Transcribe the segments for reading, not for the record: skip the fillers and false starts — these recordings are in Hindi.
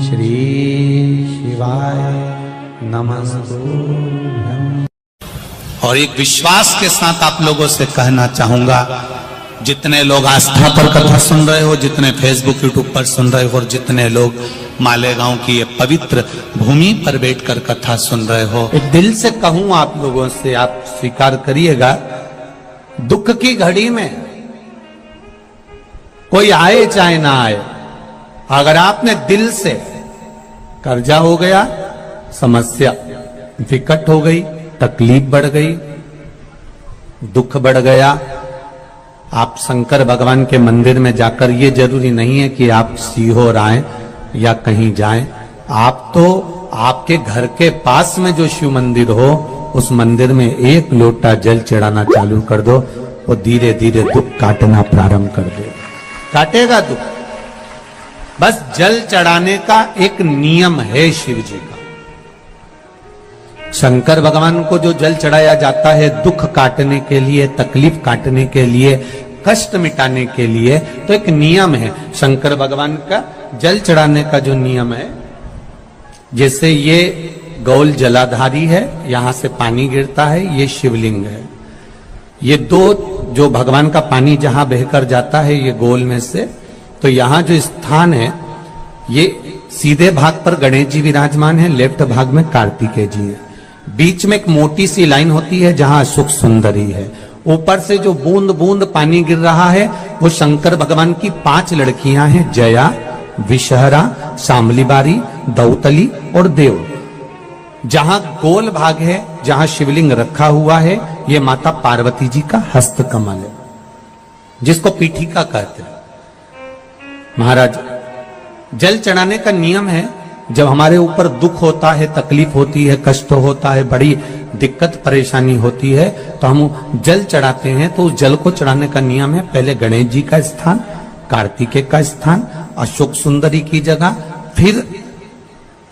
श्री शिवाय नमस्तुभ्यं। और एक विश्वास के साथ आप लोगों से कहना चाहूंगा, जितने लोग आस्था पर कथा सुन रहे हो, जितने फेसबुक यूट्यूब पर सुन रहे हो, और जितने लोग मालेगांव की ये पवित्र भूमि पर बैठकर कथा सुन रहे हो, एक दिल से कहूं आप लोगों से, आप स्वीकार करिएगा, दुख की घड़ी में कोई आए चाहे ना आए, अगर आपने दिल से, कर्जा हो गया, समस्या विकट हो गई, तकलीफ बढ़ गई, दुख बढ़ गया, आप शंकर भगवान के मंदिर में जाकर, ये जरूरी नहीं है कि आप सीहोर आए या कहीं जाएं, आप तो आपके घर के पास में जो शिव मंदिर हो, उस मंदिर में एक लोटा जल चढ़ाना चालू कर दो, वो धीरे धीरे दुख काटना प्रारंभ कर दे, काटेगा दुख। बस जल चढ़ाने का एक नियम है शिव जी का। शंकर भगवान को जो जल चढ़ाया जाता है दुख काटने के लिए, तकलीफ काटने के लिए, कष्ट मिटाने के लिए, तो एक नियम है शंकर भगवान का जल चढ़ाने का जो नियम है। जैसे ये गौल जलाधारी है, यहां से पानी गिरता है, ये शिवलिंग है। ये दो जो भगवान का पानी जहां बहकर जाता है ये गोल में से, तो यहां जो स्थान है, ये सीधे भाग पर गणेश जी विराजमान है, लेफ्ट भाग में कार्तिकेय जी है, बीच में एक मोटी सी लाइन होती है जहां सुख सुंदरी है, ऊपर से जो बूंद बूंद पानी गिर रहा है वो शंकर भगवान की 5 लड़कियां हैं, जया, विषहरा, शामलीबारी, दौतली और देव। जहां गोल भाग है, जहां शिवलिंग रखा हुआ है, ये माता पार्वती जी का हस्त कमल है, जिसको पीठिका कहते हैं। महाराज, जल चढ़ाने का नियम है, जब हमारे ऊपर दुख होता है, तकलीफ होती है, कष्ट होता है, बड़ी दिक्कत परेशानी होती है, तो हम जल चढ़ाते हैं। तो उस जल को चढ़ाने का नियम है, पहले गणेश जी का स्थान, कार्तिकेय का स्थान, अशोक सुंदरी की जगह, फिर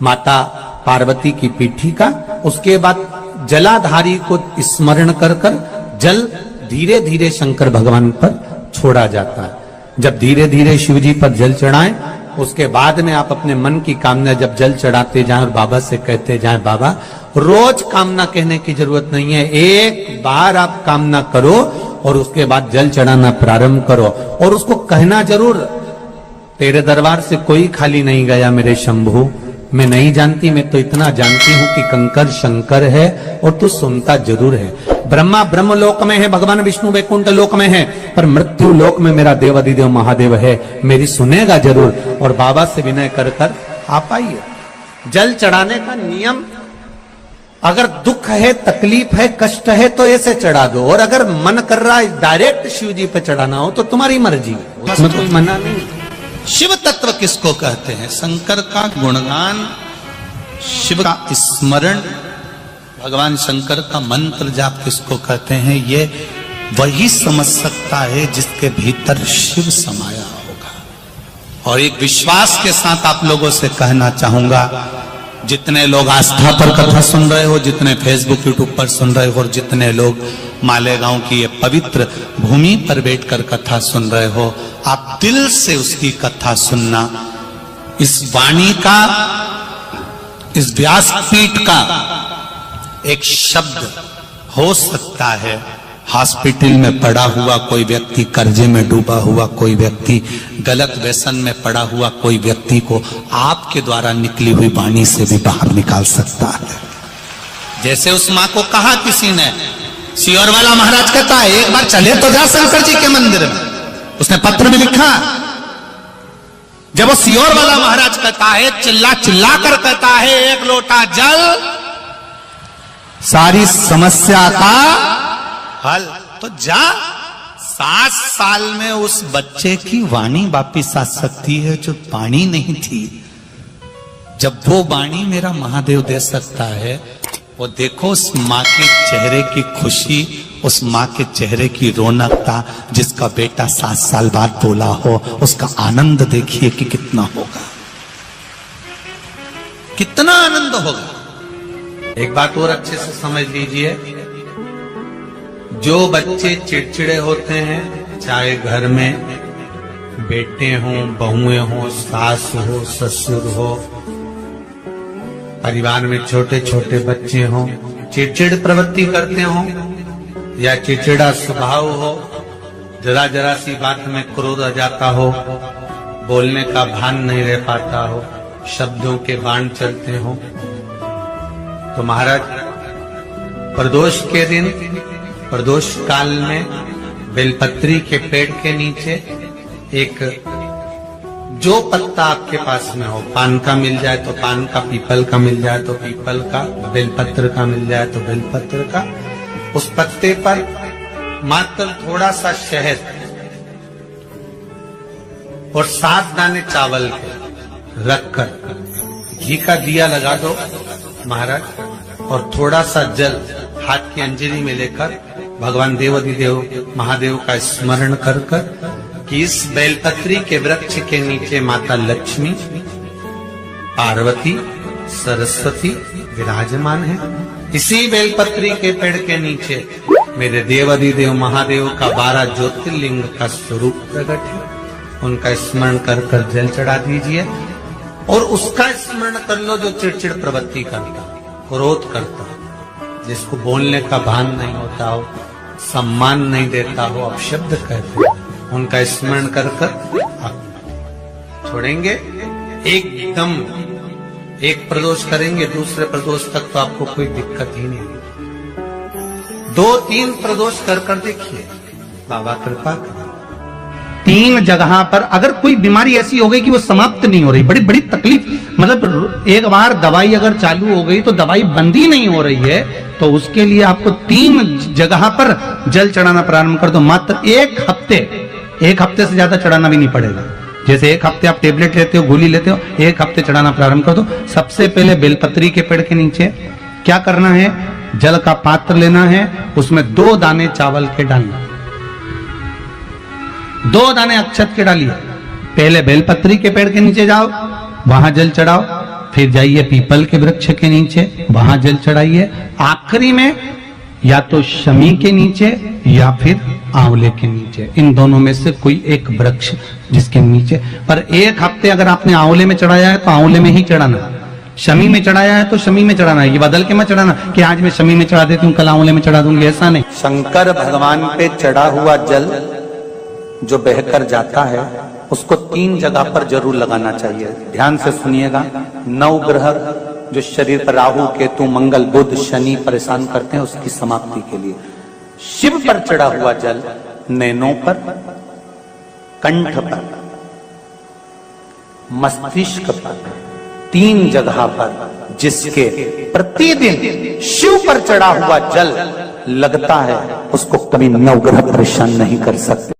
माता पार्वती की पीठिका, उसके बाद जलाधारी को स्मरण कर कर जल धीरे धीरे शंकर भगवान पर छोड़ा जाता है। जब धीरे धीरे शिव जी पर जल चढ़ाएं, उसके बाद में आप अपने मन की कामना जब जल चढ़ाते जाएं और बाबा से कहते जाएं, बाबा, रोज कामना कहने की जरूरत नहीं है, एक बार आप कामना करो और उसके बाद जल चढ़ाना प्रारंभ करो, और उसको कहना जरूर, तेरे दरबार से कोई खाली नहीं गया मेरे शंभू, मैं नहीं जानती, मैं तो इतना जानती हूं कि कंकर शंकर है और तू सुनता जरूर है। ब्रह्मा ब्रह्म लोक में है, भगवान विष्णु वैकुंठ लोक में है, पर मृत्यु लोक में मेरा देव अधिदेव महादेव है, मेरी सुनेगा जरूर। और बाबा से विनय कर कर आप आइए। जल चढ़ाने का नियम, अगर दुख है, तकलीफ है, कष्ट है, तो ऐसे चढ़ा दो, और अगर मन कर रहा है डायरेक्ट शिव जी पे चढ़ाना हो तो तुम्हारी मर्जी, उसमें कोई मना नहीं। शिव तत्व किसको कहते हैं? शंकर का गुणगान, शिव का स्मरण, भगवान शंकर का मंत्र जाप किसको कहते हैं? ये वही समझ सकता है जिसके भीतर शिव समाया होगा। और एक विश्वास के साथ आप लोगों से कहना चाहूंगा, जितने लोग आस्था पर कथा सुन रहे हो, जितने फेसबुक यूट्यूब पर सुन रहे हो, और जितने लोग मालेगांव की ये पवित्र भूमि पर बैठकर कथा सुन रहे हो, आप दिल से उसकी कथा सुनना। इस वाणी का, इस व्यासपीठ का एक शब्द हो सकता है, हॉस्पिटल में पड़ा हुआ कोई व्यक्ति, कर्जे में डूबा हुआ कोई व्यक्ति, गलत व्यसन में पड़ा हुआ कोई व्यक्ति को आपके द्वारा निकली हुई वाणी से भी बाहर निकाल सकता है। जैसे उस मां को कहा किसी ने, सीहोर वाला महाराज कहता है, एक बार चले तो जा शंकर जी के मंदिर में, उसने पत्र भी लिखा। जब वो सीहोर वाला महाराज कहता है, चिल्ला चिल्ला कर कहता है, एक लोटा जल सारी समस्या का हल, तो जा। 7 साल में उस बच्चे की वाणी वापिस आ सकती है जो वाणी नहीं थी। जब वो वाणी मेरा महादेव दे सकता है, वो देखो उस माँ के चेहरे की खुशी, उस माँ के चेहरे की रौनकता, जिसका बेटा 7 साल बाद बोला हो, उसका आनंद देखिए कि कितना होगा, कितना आनंद होगा। एक बात और अच्छे से समझ लीजिए, जो बच्चे चिड़चिड़े होते हैं, चाहे घर में बेटे हों, बहुएं हों, सास हो, ससुर हो, परिवार में छोटे छोटे बच्चे हों, चिड़चिड़ प्रवृत्ति करते हों या चिड़चिड़ा स्वभाव हो, जरा जरा सी बात में क्रोध आ जाता हो, बोलने का भान नहीं रह पाता हो, शब्दों के बाण चलते हो, तो महाराज प्रदोष के दिन, प्रदोष काल में बेलपत्री के पेड़ के नीचे एक जो पत्ता आपके पास में हो, पान का मिल जाए तो पान का, पीपल का मिल जाए तो पीपल का, बेलपत्र का मिल जाए तो बेलपत्र का, उस पत्ते पर मात्र थोड़ा सा शहद और 7 दाने चावल के रखकर घी का दिया लगा दो महाराज, और थोड़ा सा जल हाथ की अंजलि में लेकर भगवान देवाधिदेव महादेव का स्मरण कर कि इस बेलपत्री के वृक्ष के नीचे माता लक्ष्मी, पार्वती, सरस्वती विराजमान है। इसी बेलपत्री के पेड़ के नीचे मेरे देवाधिदेव महादेव का 12 ज्योतिर्लिंग का स्वरूप प्रकट है। उनका स्मरण कर जल चढ़ा दीजिए और उसका स्मरण कर लो जो चिड़चिड़ प्रवृत्ति करता, क्रोध करता, जिसको बोलने का भान नहीं होता हो, सम्मान नहीं देता हो, अपशब्द कहते हो, उनका स्मरण कर छोड़ेंगे। एकदम एक प्रदोष करेंगे, दूसरे प्रदोष तक तो आपको कोई दिक्कत ही नहीं। 2-3 प्रदोष कर देखिए, बाबा कृपा करें। 3 जगह पर अगर कोई बीमारी ऐसी हो गई कि वो समाप्त नहीं हो रही, बड़ी बड़ी तकलीफ, मतलब एक बार दवाई अगर चालू हो गई तो दवाई बंद ही नहीं हो रही है, तो उसके लिए आपको 3 जगह पर जल चढ़ाना प्रारंभ कर दो। मात्र 1 हफ्ते से ज्यादा चढ़ाना भी नहीं पड़ेगा। जैसे 1 हफ्ते आप टेबलेट लेते हो, गोली लेते हो, 1 हफ्ते चढ़ाना प्रारंभ कर दो। सबसे पहले बेलपत्री के पेड़ के नीचे क्या करना है, जल का पात्र लेना है, उसमें 2 दाने चावल के डालना, 2 दाने अक्षत के डालिए। पहले बेलपत्री के पेड़ के नीचे जाओ, वहां जल चढ़ाओ, फिर जाइए पीपल के वृक्ष के नीचे, वहां जल चढ़ाइए। आखिरी में या तो शमी के नीचे या फिर आंवले के नीचे, इन दोनों में से कोई एक वृक्ष जिसके नीचे। पर 1 हफ्ते अगर आपने आंवले में चढ़ाया है तो आंवले में ही चढ़ाना, शमी में चढ़ाया है तो शमी में चढ़ाना है। ये बदल के मत चढ़ाना कि आज मैं शमी में चढ़ा देती हूँ, कल आंवले में चढ़ा दूंगी, ऐसा नहीं। शंकर भगवान पे चढ़ा हुआ जल जो बहकर जाता है उसको 3 जगह पर जरूर लगाना चाहिए। ध्यान से सुनिएगा। 9 ग्रह जो शरीर पर राहु, केतु, मंगल, बुध, शनि परेशान करते हैं, उसकी समाप्ति के लिए शिव पर चढ़ा हुआ जल नैनों पर, कंठ पर, मस्तिष्क पर, 3 जगह पर, जिसके प्रतिदिन शिव पर चढ़ा हुआ जल लगता है उसको कभी 9 ग्रह परेशान नहीं कर सकते।